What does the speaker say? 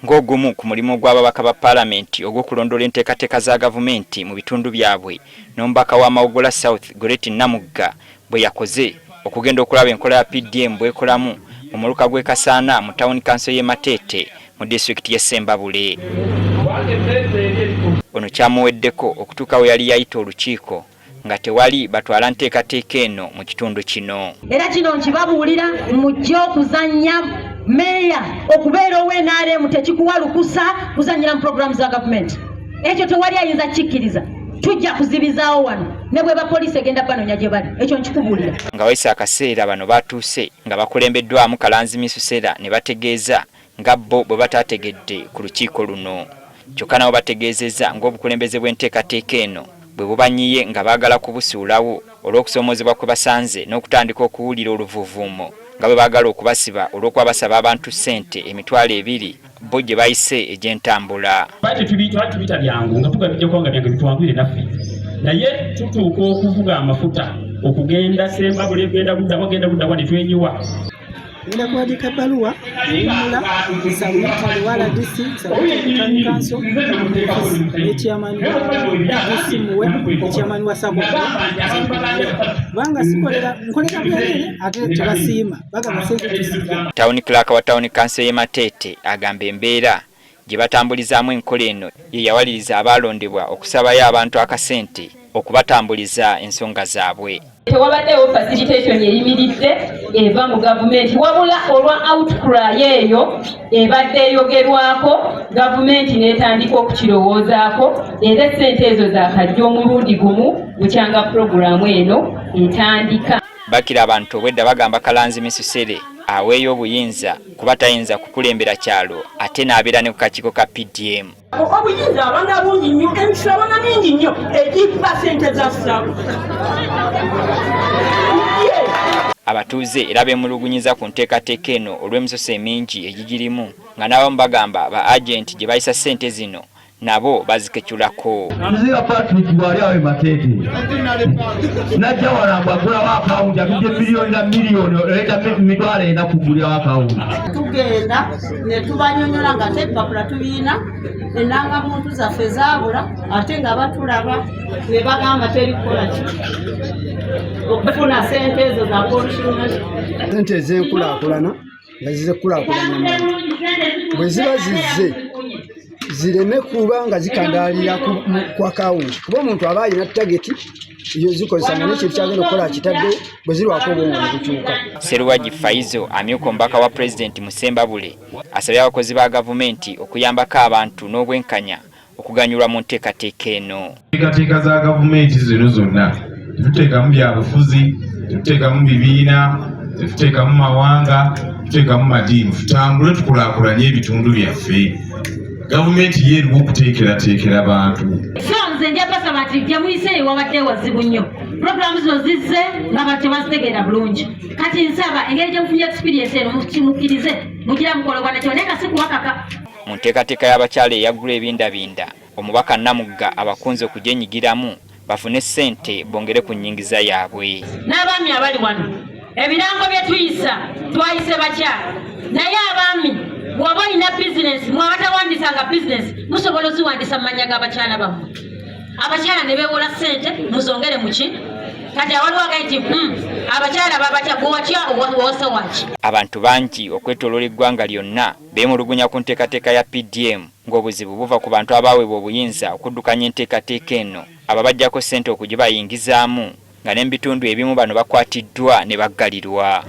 Ng'ogumu ku mulimu gw'ababaka ba Parliament ogw'okulondoola enteekateeka za gavumenti mu bitundu byabwe n'omubaka wa Mawogola South Goretti Namugga bwe yakoze okugenda okulaba enkola ya PDM bw'ekolamu mu muluka gw'e Kasaana mu Town Council y'e Matete mu disitulikiti y'e Ssembabule. Ono kyamuweddeko okutuuka we yali yayita olukiiko nga tewali batwala nteekateeka eno mu kitundu kino. Era kino nkibabuulira mujje okuzannya meya okubeera ow'NRM tekikuwa lukusa kuzannyira mu programu za gavumenti. Ekyo tewali ayinza kikkiriza. Tujja kuzibizaawo wano ne bwe bapoliisi egenda banoonya gye bali. Ekyo nkikubuulira. Nga wayise akaseera bano batuuse nga bakulembeddwamu Kalanzi Misusera ne bategeeza nga bo bwe bataategedde ku lukiiko luno. Kyokka nabo bategeezezza ng'obukulembeze bw'enteekateeka eno bwe bubanyiye nga baagala kubusuulawo olw'okusoomozebwa kwe basanze n'okutandika okuwulira oluvuuvuumo nga bwe baagala okubasiba olw'okuba basaba abantu ssente emitwalo 2 bo gye bayise egy'entambula. Tubita byangu nga tugabijja kwanga byange bitwangwire naffe naye tutuuka okuvuga amafuta okugenda Ssembabule genda budda ne tweyiwa. Nina kuandika barua kumula za mtali wala DC za Town Council chairman DC muwe chairman wa Sako banga sikolera nkolera byere ate tebasiima baga basente. Town Clerk wa Town Council y'e Matete agamba embeera gye batambulizaamu enkola eno ye yawaliriza abalondebwa okusabayo abantu akasente okubatambuliza ensonga zaabwe. Tewabaddewo facilitation eyimiridde eva mu gavumenti wabula olwa outcry eyo ebadde eyogerwako gavumenti n'etandika okukirowoozaako era essente ezo zaakajja omulundi gumu bukyanga puroguramu eno etandika. Bakira abantu obwedda bagamba Kalanzi Misusere aweeyo obuyinza kuba tayinza kukulembera kyalo ate n'abeera ne ku kakiiko ka PDM. Obuyinza abanga bungi nnyo emisolo abanga mingi nnyo egiba ssente za Sako. Abatuuze era beemulugunyiza ku nteekateeka eno olw'emisoso emingi egigirimu nga n'abamu bagamba ba agenti gye bayisa ssente zino nabo bazikeculako. Mzee Patrick bwali awe Matete najja walamba akulawo akawunti atudde bilioni na miliyoni oleta mitwalo ena kugulirawo akawunti. Tugenda ne tubanyonyola nga tebapula tubiina enanga muntu zaffe zaabula ate nga batulaba ne bagamba terikola ki okufuna ssente ezo za polisi. Ssente ez'enkulaakulana nga zizekulaakulanya bwe ziba zizze zireme kuba nga zikandaalira ku akawunti kuba omuntu aba alina tageti iyo zikozesanga n'ekintu kyagenda okukola kitadde bwe zirwako obwongo bukyuka. Sseruwagi Faizo amyuka omubaka wa Pulezidenti mu Ssembabule asabye abakozi ba gavumenti okuyambako abantu n'obwenkanya okuganyulwa mu nteekateeka eno. Enteekateeka za gavumenti zino zonna tuteekamu byabufuzi, tuteekamu bibiina, tuteekamu mawanga, tuteekamu madiini, tutambule tukulaakulanye ebitundu byaffe. Gavumenti yeeriwo okuteekerateekera bantu. Nze nja basaba nti gyemuyise wabadde wazibu nnyo. Programu zino zizze nga bantu tebazitegeera bulungi. Kati nsaba engeri gye mufunye experience eno mukimukkirize mugira mukolebwa nakyo naye nga si kuwakaka. Mu nteekateeka y'abakyala eyaggula ebindabinda omubaka Namugga abakunze okugyenyigiramu bafune ssente bongere ku nnyingiza yaabwe. N'abaami abali wano ebirango bye tuyisa twayise bakyala naye abaami bw'oba olina bizinesi mwabatawandiisanga bizinesi musobola oziwandiisa mu mannya g'abakyala bammwe. Abakyala ne beewola ssente muzongere mu ki kati awaliwo agaiti abakyala babatya gwewatya owasa waki. Abantu bangi okwetooloola eggwanga lyonna beemulugunya ku nteekateeka ya PDM ng'obuzibu buva ku bantu abaweebwa obuyinza okuddukanya enteekateeka eno ababajjako ssente okugibayingizaamu nga n'ebitundu ebimu bano bakwatiddwa ne baggalirwa.